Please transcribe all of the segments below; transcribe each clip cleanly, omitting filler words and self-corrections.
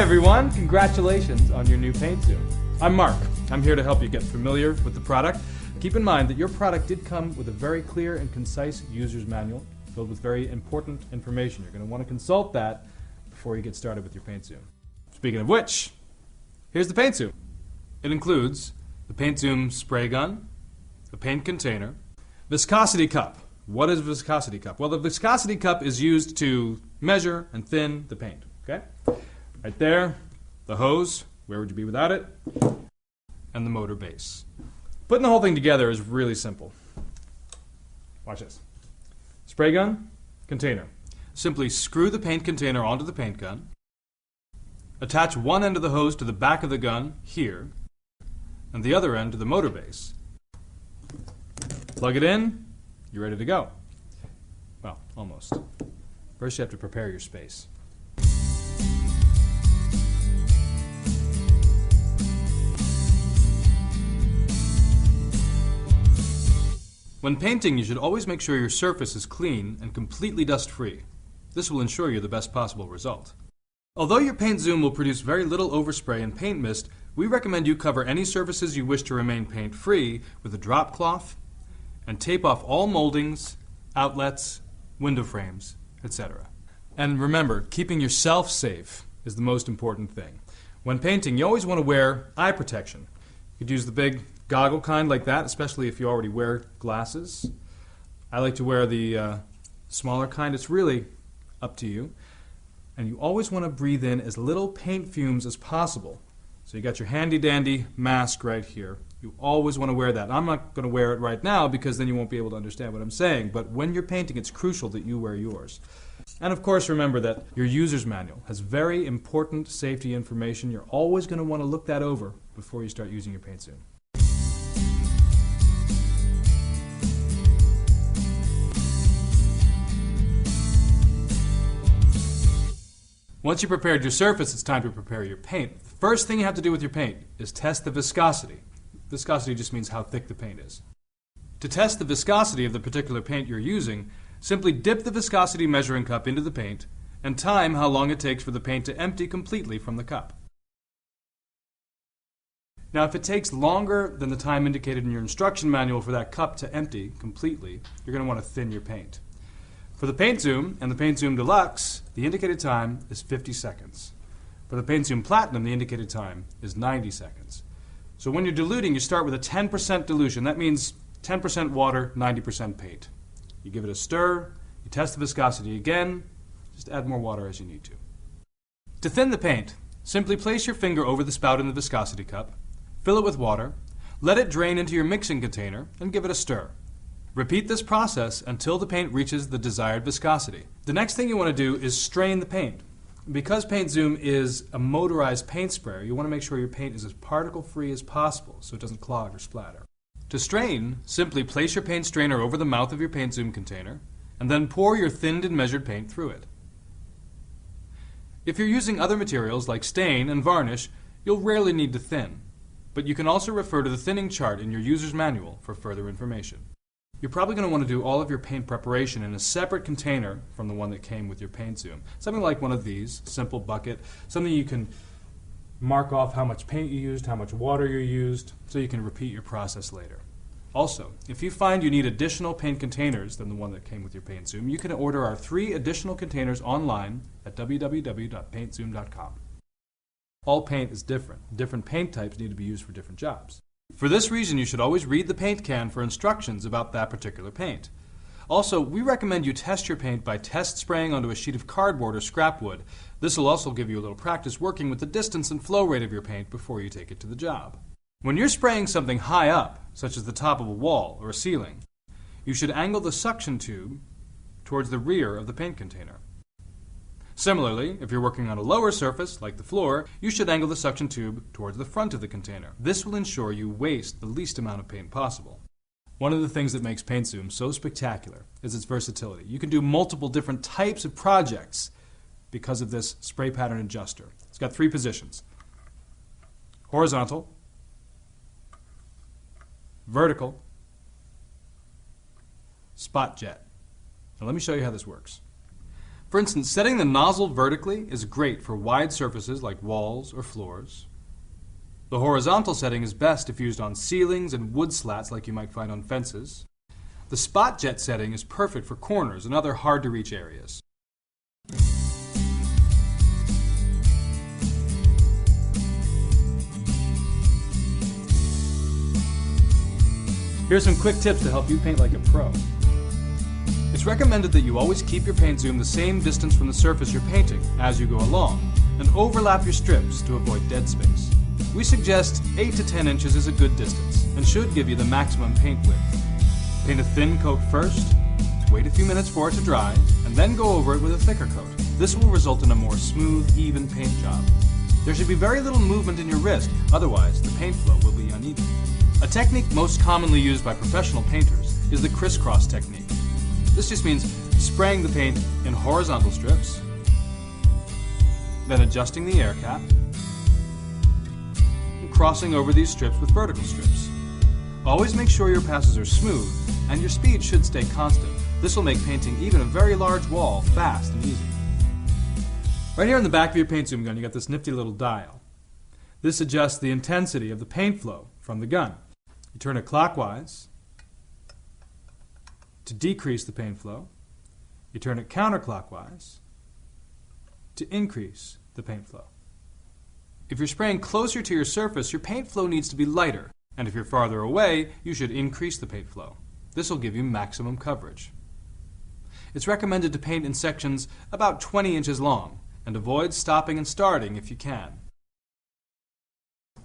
everyone, congratulations on your new paint zoom. I'm Mark. I'm here to help you get familiar with the product. Keep in mind that your product did come with a very clear and concise user's manual filled with very important information. You're going to want to consult that before you get started with your paint zoom. Speaking of which, here's the paint zoom. It includes the paint zoom spray gun, the paint container, viscosity cup. What is a viscosity cup? Well, the viscosity cup is used to measure and thin the paint. Okay? Right there, the hose, where would you be without it? And the motor base. Putting the whole thing together is really simple. Watch this. Spray gun, container. Simply screw the paint container onto the paint gun. Attach one end of the hose to the back of the gun, here, and the other end to the motor base. Plug it in, you're ready to go. Well, almost. First you have to prepare your space. When painting, you should always make sure your surface is clean and completely dust-free. This will ensure you the best possible result. Although your paint zoom will produce very little overspray and paint mist, we recommend you cover any surfaces you wish to remain paint-free with a drop cloth and tape off all moldings, outlets, window frames, etc. And remember, keeping yourself safe is the most important thing. When painting, you always want to wear eye protection. You could use the big goggle kind like that, especially if you already wear glasses. I like to wear the smaller kind. It's really up to you. And you always want to breathe in as little paint fumes as possible. So you got your handy dandy mask right here. You always want to wear that. I'm not going to wear it right now because then you won't be able to understand what I'm saying. But when you're painting, it's crucial that you wear yours. And of course, remember that your user's manual has very important safety information. You're always going to want to look that over before you start using your paint zoom. Once you've prepared your surface, it's time to prepare your paint. The first thing you have to do with your paint is test the viscosity. Viscosity just means how thick the paint is. To test the viscosity of the particular paint you're using, simply dip the viscosity measuring cup into the paint and time how long it takes for the paint to empty completely from the cup. Now, if it takes longer than the time indicated in your instruction manual for that cup to empty completely, you're going to want to thin your paint. For the Paint Zoom and the Paint Zoom Deluxe, the indicated time is 50 seconds. For the Paint Zoom Platinum, the indicated time is 90 seconds. So when you're diluting, you start with a 10% dilution. That means 10% water, 90% paint. You give it a stir, you test the viscosity again, just add more water as you need to. To thin the paint, simply place your finger over the spout in the viscosity cup, fill it with water, let it drain into your mixing container, and give it a stir. Repeat this process until the paint reaches the desired viscosity. The next thing you want to do is strain the paint. Because Paint Zoom is a motorized paint sprayer, you want to make sure your paint is as particle-free as possible so it doesn't clog or splatter. To strain, simply place your paint strainer over the mouth of your Paint Zoom container and then pour your thinned and measured paint through it. If you're using other materials like stain and varnish, you'll rarely need to thin, but you can also refer to the thinning chart in your user's manual for further information. You're probably going to want to do all of your paint preparation in a separate container from the one that came with your Paint Zoom. Something like one of these, simple bucket, something you can mark off how much paint you used, how much water you used, so you can repeat your process later. Also, if you find you need additional paint containers than the one that came with your Paint Zoom, you can order our 3 additional containers online at www.paintzoom.com. All paint is different. Different paint types need to be used for different jobs. For this reason, you should always read the paint can for instructions about that particular paint. Also, we recommend you test your paint by test spraying onto a sheet of cardboard or scrap wood. This will also give you a little practice working with the distance and flow rate of your paint before you take it to the job. When you're spraying something high up, such as the top of a wall or a ceiling, you should angle the suction tube towards the rear of the paint container. Similarly, if you're working on a lower surface, like the floor, you should angle the suction tube towards the front of the container. This will ensure you waste the least amount of paint possible. One of the things that makes Paint Zoom so spectacular is its versatility. You can do multiple different types of projects because of this spray pattern adjuster. It's got 3 positions: horizontal, vertical, spot jet. Now let me show you how this works. For instance, setting the nozzle vertically is great for wide surfaces like walls or floors. The horizontal setting is best if used on ceilings and wood slats like you might find on fences. The spot jet setting is perfect for corners and other hard-to-reach areas. Here's some quick tips to help you paint like a pro. It's recommended that you always keep your paint zoom the same distance from the surface you're painting as you go along, and overlap your strips to avoid dead space. We suggest 8 to 10 inches is a good distance, and should give you the maximum paint width. Paint a thin coat first, wait a few minutes for it to dry, and then go over it with a thicker coat. This will result in a more smooth, even paint job. There should be very little movement in your wrist, otherwise the paint flow will be uneven. A technique most commonly used by professional painters is the crisscross technique. This just means spraying the paint in horizontal strips, then adjusting the air cap, and crossing over these strips with vertical strips. Always make sure your passes are smooth, and your speed should stay constant. This will make painting even a very large wall fast and easy. Right here in the back of your paint zoom gun, you got this nifty little dial. This adjusts the intensity of the paint flow from the gun. You turn it clockwise to decrease the paint flow. You turn it counterclockwise to increase the paint flow. If you're spraying closer to your surface, your paint flow needs to be lighter, and if you're farther away, you should increase the paint flow. This will give you maximum coverage. It's recommended to paint in sections about 20 inches long, and avoid stopping and starting if you can.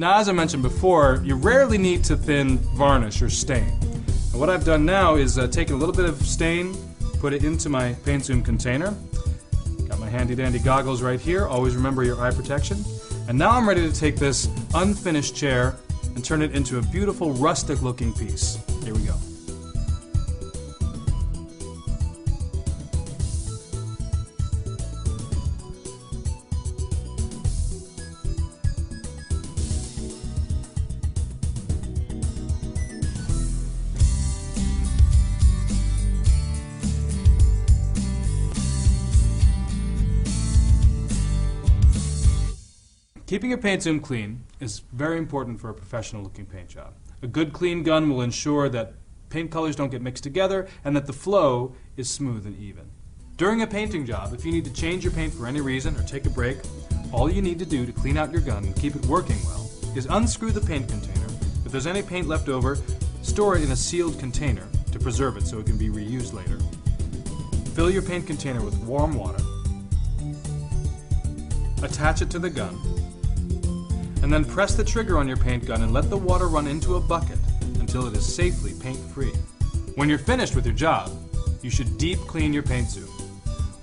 Now, as I mentioned before, you rarely need to thin, varnish, or stain. And what I've done now is taken a little bit of stain, put it into my paint zoom container. Got my handy dandy goggles right here. Always remember your eye protection. And now I'm ready to take this unfinished chair and turn it into a beautiful rustic looking piece. Here we go. Keeping your paint zoom clean is very important for a professional looking paint job. A good clean gun will ensure that paint colors don't get mixed together and that the flow is smooth and even. During a painting job, if you need to change your paint for any reason or take a break, all you need to do to clean out your gun and keep it working well is unscrew the paint container. If there's any paint left over, store it in a sealed container to preserve it so it can be reused later. Fill your paint container with warm water. Attach it to the gun. And then press the trigger on your paint gun and let the water run into a bucket until it is safely paint-free. When you're finished with your job, you should deep clean your paint zoom.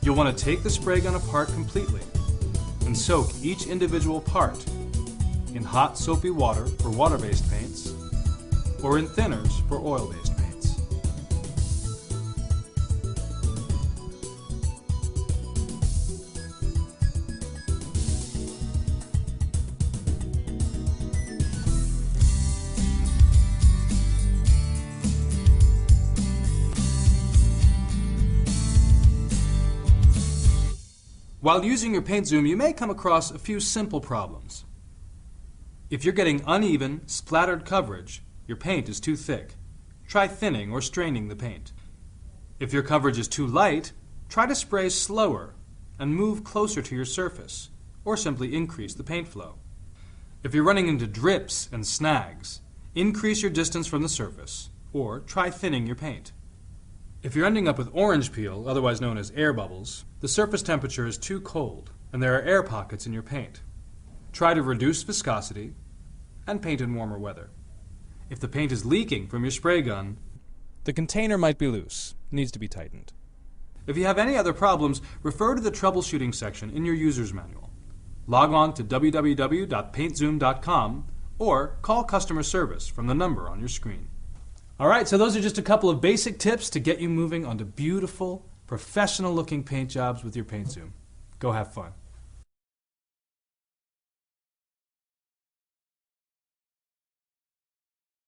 You'll want to take the spray gun apart completely and soak each individual part in hot soapy water for water-based paints or in thinners for oil-based paints. While using your paint zoom, you may come across a few simple problems. If you're getting uneven, splattered coverage, your paint is too thick. Try thinning or straining the paint. If your coverage is too light, try to spray slower and move closer to your surface, or simply increase the paint flow. If you're running into drips and snags, increase your distance from the surface, or try thinning your paint. If you're ending up with orange peel, otherwise known as air bubbles, the surface temperature is too cold and there are air pockets in your paint. Try to reduce viscosity and paint in warmer weather. If the paint is leaking from your spray gun, the container might be loose, needs to be tightened. If you have any other problems, refer to the troubleshooting section in your user's manual. Log on to www.paintzoom.com or call customer service from the number on your screen. Alright, so those are just a couple of basic tips to get you moving onto beautiful, professional looking paint jobs with your paint zoom. Go have fun.